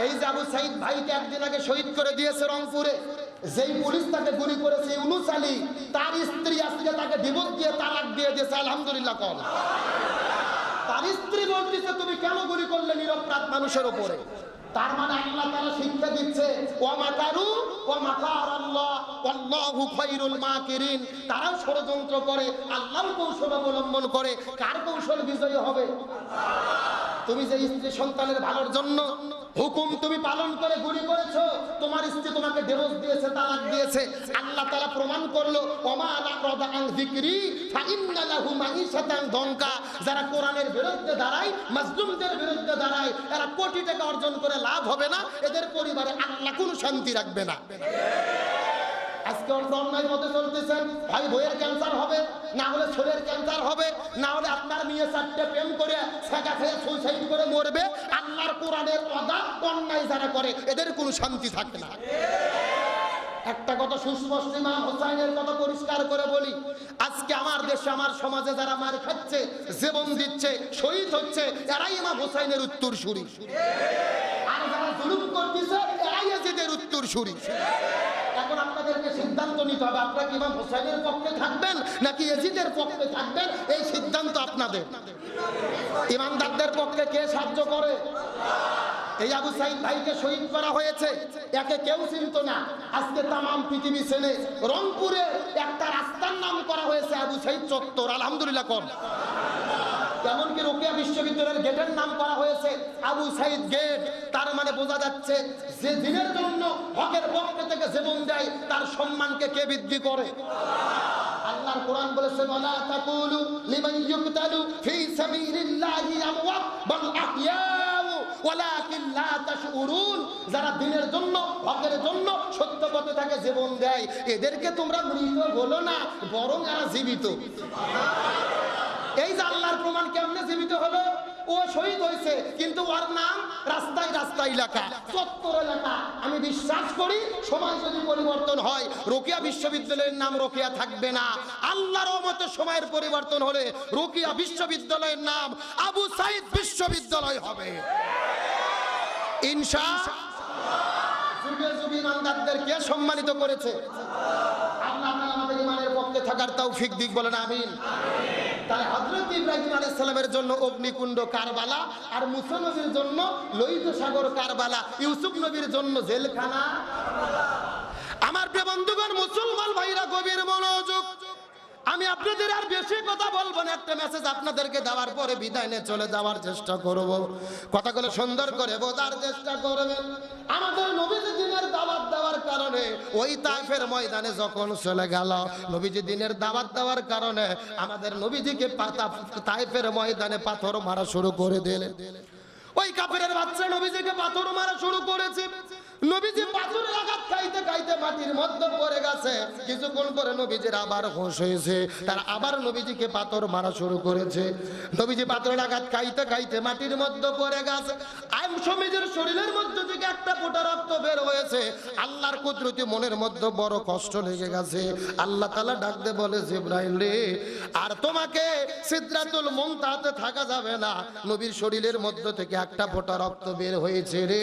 এই যে আবু সাইদ ভাইকে একদিন আগে শহীদ করে দিয়েছে রংপুরে, যেই পুলিশ তাকে গুলি করেছে ইউনুস আলী, তার স্ত্রী আজকে তাকে ডিভোর্স দিয়ে তালাক দিয়ে দিয়েছে। আলহামদুলিল্লাহ কল। তার স্ত্রী বলতেছে তুমি কেন গুলি করলে নিরপরাধ মানুষের উপরে? তার মানে আল্লাহ তাআলা শিক্ষা দিচ্ছে ওয়া মাকারু ওয়া মাকারাল্লাহ ওয়াল্লাহু খায়রুল মাকিরিন। তারাও ষড়যন্ত্র করে, আল্লাহর কৌশল অবলম্বন করে। কার কৌশল বিজয়ী হবে? তুমি যে স্ত্রী সন্তানের ভালোর জন্য হুকুম তুমি পালন করে গুলি করেছো, তোমার স্ত্রী তোমাকে ডিভোর্স দিয়েছে, তালাক দিয়েছে, আল্লাহ তাআলা প্রমাণ করলো ওমা আলাকরাদা আন যিকরি ফাইন্না লাহু মাঈশাতান দনকা। যারা কোরআনের বিরুদ্ধে দাঁড়ায়, মাজলুমদের বিরুদ্ধে দাঁড়ায়, এরা কোটি টাকা অর্জন করে লাভ হবে না, এদের পরিবারে আল্লাহ কোনো শান্তি রাখবে না। আজকে অন্যায় পথে চলতেছেন, ভাই বইয়ের ক্যান্সার হবে, না হলে ছেলের ক্যান্সার হবে, না হলে আপনার মেয়ে চারটে প্রেম করে ছেঁকা খেয়ে সুইসাইড করে মরবে। আল্লাহর কোরআনের ওয়াদা অন্যায় যারা করে এদের কোনো শান্তি থাকে না। একটা কথা সুস্পষ্ট, ইমাম হোসাইনের কথা পরিষ্কার করে বলি, আজকে আমার দেশে আমার সমাজে যারা মার খাচ্ছে, জীবন দিচ্ছে, শহীদ হচ্ছে, এরাই ইমাম হোসাইনের উত্তরসূরি। আর যারা জুলুম করতেছে এরাই ইয়াজিদের উত্তরসূরি। এখন আপনাদেরকে সিদ্ধান্ত নিতে হবে, আপনারা কি ইমাম হোসাইনের পক্ষে থাকবেন নাকি ইয়াজিদের পক্ষে থাকবেন, এই সিদ্ধান্ত আপনাদের। ইমানদারদের পক্ষে কে সাহায্য করে? এই আবু সাইদ ভাইকে শহীদ করা হয়েছে, একে কেউ চিনত না, আজকে তামাম পৃথিবী চেনে। রংপুরে একটা রাস্তার নাম করা হয়েছে আবু সাইদ চত্বর। আলহামদুলিল্লাহ কর। এমনকি রোকেয়া বিশ্ববিদ্যালয়ের গেটের নাম করা হয়েছে আবু সাইদ গেট। তার মানে বোঝা যাচ্ছে যে দিনের জন্য হকের পক্ষে থেকে জীবন দেয় তার সম্মানকে কে বৃদ্ধি করে? আল্লাহর কোরআন বলেছে ওয়ালা তাকুলু লিমান ইউকতালু ফি সাবিলিল্লাহি আমওয়াত বাল আহইয়াউ ওয়ালাকিন লা তাশউরুন। যারা দিনের জন্য, হকের জন্য, সত্য পথে থেকে জীবন দেয় এদেরকে তোমরা মৃত বলো না, বরং এরা জীবিত। এই যে আল্লাহর প্রমাণ কেমনে জীবিত হলো? ও শহীদ হয়েছে কিন্তু ওর নাম রাস্তায় রাস্তায় লেখা, চত্বর এলাকা। আমি বিশ্বাস করি সময় যদি পরিবর্তন হয় রোকেয়া বিশ্ববিদ্যালয়ের নাম রোকেয়া থাকবে না। আল্লাহর রহমতে সময়ের পরিবর্তন হলে রোকেয়া বিশ্ববিদ্যালয়ের নাম আবু সাইদ বিশ্ববিদ্যালয় হবে ইনশাআল্লাহ। যুগে যুগে ইমানদারদের কে সম্মানিত করেছে? আল্লাহ আমাদের ইমানের পক্ষে থাকার তৌফিক দিক, বলেন আমিন। তাই হযরত ইব্রাহিম আলাইহিস সালামের জন্য অগ্নিকুণ্ড কারবালা, আর মুসা নবীর জন্য লোহিত সাগর কারবালা, ইউসুফ নবীর জন্য জেলখানা কারবালা। আমার প্রিয় বন্ধুগণ, মুসলমান ভাইরা গভীর মনোযোগ। আমি আপনাদের আর বেশি কথা বলবো না, একটা মেসেজ আপনাদেরকে দেওয়ার পরে বিদায় নিয়ে চলে যাওয়ার চেষ্টা করব। কথাগুলো সুন্দর করে বোঝার চেষ্টা করবেন। আমাদের নবীজি দিনের দাওয়াত দেওয়ার কারণে ওই তায়েফের ময়দানে যখন চলে গেল, নবীজি দিনের দাওয়াত দেওয়ার কারণে আমাদের নবীজিকে তায়েফের ময়দানে পাথর মারা শুরু করে দিলেন। ওই কাফেরের বাচ্চা নবীজিকে পাথর মারা শুরু করেছে। নবীজি পাথরের আঘাত খাইতে খাইতে মাটির মধ্যে পড়ে গেছে। কিছুক্ষণ পরে নবীজির আবার হুঁশ হয়েছে, তার আবার নবীজিকে পাথর মারা শুরু করেছে। নবীজি পাথরের আঘাত খাইতে খাইতে মাটির মধ্যে পড়ে গেছে। নবীজির শরীরের মধ্যে থেকে একটা ফোঁটা রক্ত বের হয়েছে। আল্লাহর কুদরতি মনের মধ্যে বড় কষ্ট লেগে গেছে। আল্লাহ তাআলা ডাক দিয়ে বলে, জিবরাইল রে, আর তোমাকে সিদরাতুল মুনতাহাতে থাকা যাবে না। নবীর শরীরের মধ্যে থেকে একটা ফোঁটা রক্ত বের হয়েছে রে,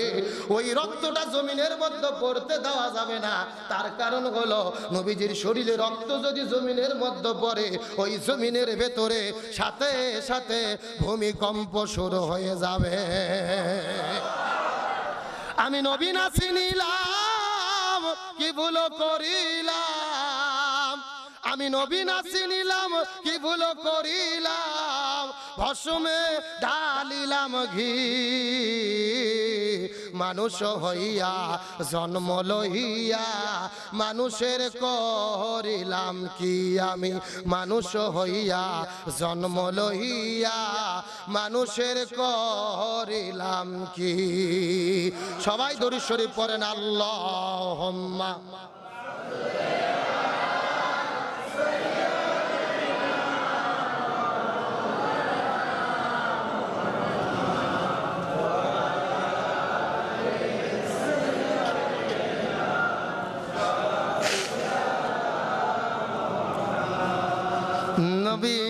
ওই রক্তটা জমিনের মধ্যে পড়তে দেওয়া যাবে না। তার কারণ হলো নবীজির শরীরে রক্ত যদি জমিনের মধ্যে পড়ে, ওই জমিনের ভেতরে সাথে সাথে ভূমিকম্প শুরু হয়ে যাবে। আমি নবী না চিনিলাম, কি ভুল করিলাম। আমি নবী না চিনিলাম, কি ভুল করিলাম। ভস্মে ঢালিলাম ঘি, মানুষ হইয়া জন্ম লইয়া মানুষের করিলাম কি। আমি মানুষ হইয়া জন্ম লইয়া মানুষের করিলাম কি। সবাই দরুদ শরীফ পড়েন আল্লাহুম্মা। নবী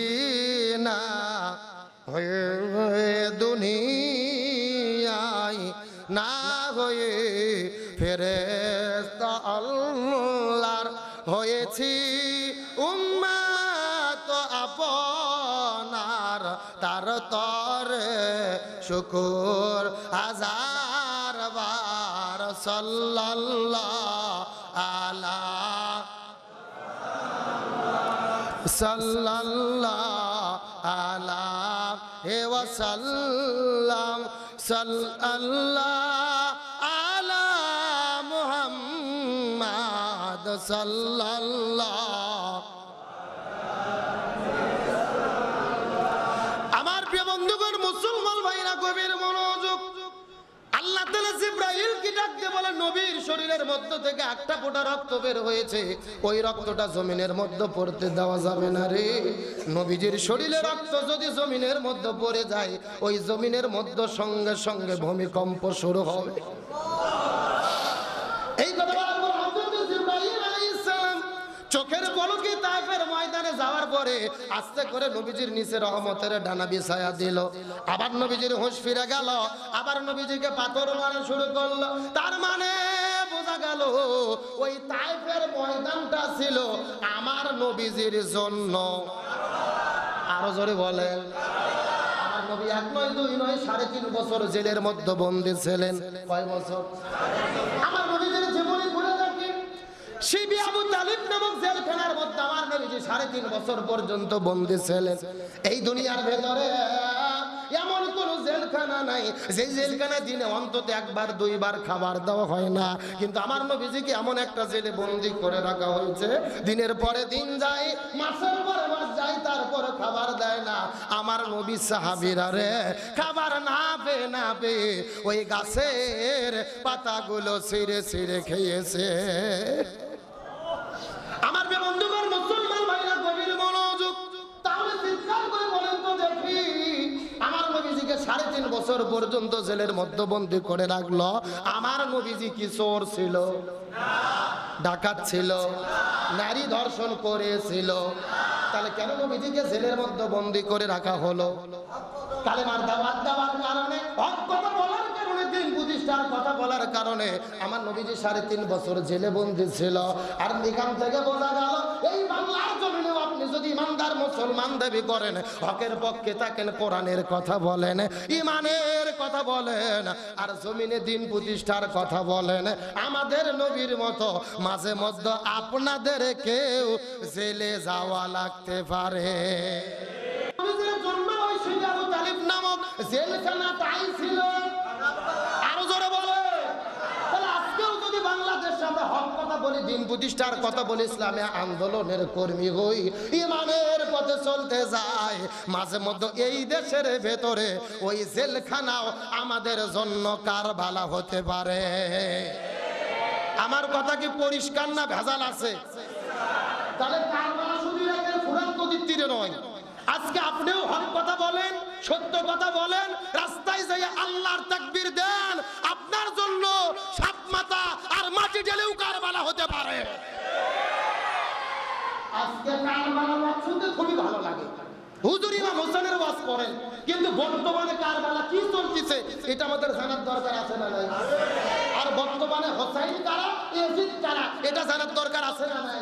না হয়ে দুনিয়ায় না হয়ে ফেরেশতা আল্লাহর হয়েছি উম্মত আপনার, তার তরে শুকুর হাজার বার সাল্লাল্লাহু আলা সাল্লাল্লাহু আলাইহি ওয়াসাল্লাম সাল্লাল্লাহু আলা মুহাম্মদ সাল্লাল্লাহু। আমার প্রিয় বন্ধুগণ, মুসলমান ভাইরা গভীর মনোযোগ। আল্লাহ তাআলা জিবরাইলকে ডাক দিয়ে বলে, নবীর শরীরের মধ্য থেকে একটা ফোঁটা রক্ত বের হয়েছে, ওই রক্তটা জমিনের মধ্যে পড়তে দেওয়া যাবে না রে। নবীজির শরীরে রক্ত যদি জমিনের মধ্যে পড়ে যায়, ওই জমিনের মধ্যে সঙ্গে সঙ্গে ভূমিকম্প শুরু হবে। এই কথা বলার পর হযরত জিবরাইল আলাইহিস সালাম চোখের পলকে তায়েফের ময়দানে যাওয়ার পরে আস্তে করে নবীজির নিচে রহমতের ডানা বিছায়া দিল। আবার নবীজির হুঁশ ফিরে গেল, আবার নবীজিকে পাথর মারা শুরু করলো। তার মানে বোঝা গেল ওই তায়েফের ময়দানটা ছিল আমার নবীজির জন্য। আরো জোরে বলেন, আমার নবী 1 নয় 2 নয় 3.5 বছর জেলের মধ্যে বন্দী ছিলেন। কয় বছর? আমার নবীজির জীবনী ঘুরে দেখি, শিবি আবু তালিব নামক জেলখানার মধ্যে আমার নবীজি 3.5 বছর পর্যন্ত বন্দী ছিলেন। এই দুনিয়ার ভেতরে এমন কোন জেলখানা নাই যে জেলখানা দিনে অন্তত 1-2 বার খাবার দেওয়া হয় না, কিন্তু আমার নবীজিকে এমন একটা জেলে বন্দী করে রাখা হয়েছে, দিনের পরে দিন যায়, মাসের পরে মাস যায়, তারপরে খাবার দেয় না। আমার নবী সাহাবীরা রে খাবার না পেয়ে ওই গাছের পাতাগুলো ছিঁড়ে ছিঁড়ে খেয়েছে। আমার বন্ধুগণ, মুসলমান ভাইরা গভীর মনোযোগ। তাহলে চিৎকার করে বলেন তো দেখি, আমার নবীজিকে 3.5 বছর পর্যন্ত জেলের মধ্যে বন্দী করে রাখলো, আমার নবীজি কি চোর ছিল? ডাকাত ছিল? নারী ধর্ষণ করেছিল? তাহলে কেন নবীজিকে জেলের মধ্যে বন্দী করে রাখা হলো? কালেমার দাওয়াত দেওয়ার কারণে, হক কথা বলার কারণে, দিন প্রতিষ্ঠার কথা বলার কারণে আমার নবীজি 3.5 বছর জেলে বন্দী ছিল। আর এখান থেকে বোঝা গেল, এই বাংলার জমিনে আপনি যদি ইমানদার মুসলমান দাবি করেন, হকের পক্ষে থাকেন, কোরআনের কথা বলেন, ইমানের কথা বলেন, আর জমিনে দিন প্রতিষ্ঠার কথা বলেন, আমাদের নবীর মতো মাঝে মধ্যে আপনাদের কেউ জেলে যাওয়া লাগতে পারে। জেলখানাটাই ছিল। আরো জোরে বলে, তাহলে আজকেও যদি বাংলাদেশে আমরা হক কথা বলি, দিন প্রতিষ্ঠার কথা বলি, ইসলামী আন্দোলনের কর্মী হই, ইমানের পথে চলতে যাই, মাঝে মধ্যে এই দেশের ভেতরে ওই জেলখানাও আমাদের জন্য কারবালা হতে পারে। আমার কথা কি পরিষ্কার না ভেজাল আছে? তাহলে কারবালা শুধু ফুরাত নদীর তীরে নয়। আজকে আপনিও হক কথা বলেন, সত্য কথা বলেন, রাস্তায় যাই আল্লাহর তাকবীর দেন, আপনার জন্য সাত মাথা আর মাটি ঢেলেও কারবালা হতে পারে। আজকে কারবালা ওয়াজ শুনতে খুবই ভালো লাগে, হুজুর ইমাম হোসেনের ওয়াজ করেন, কিন্তু বর্তমানে কারবালা কি চলতেছে এটা আমাদের জানার দরকার আছে না নাই? আর বর্তমানে হোসাইন কারা, ইয়াজিদ কারা, এটা জানার দরকার আছে না নাই?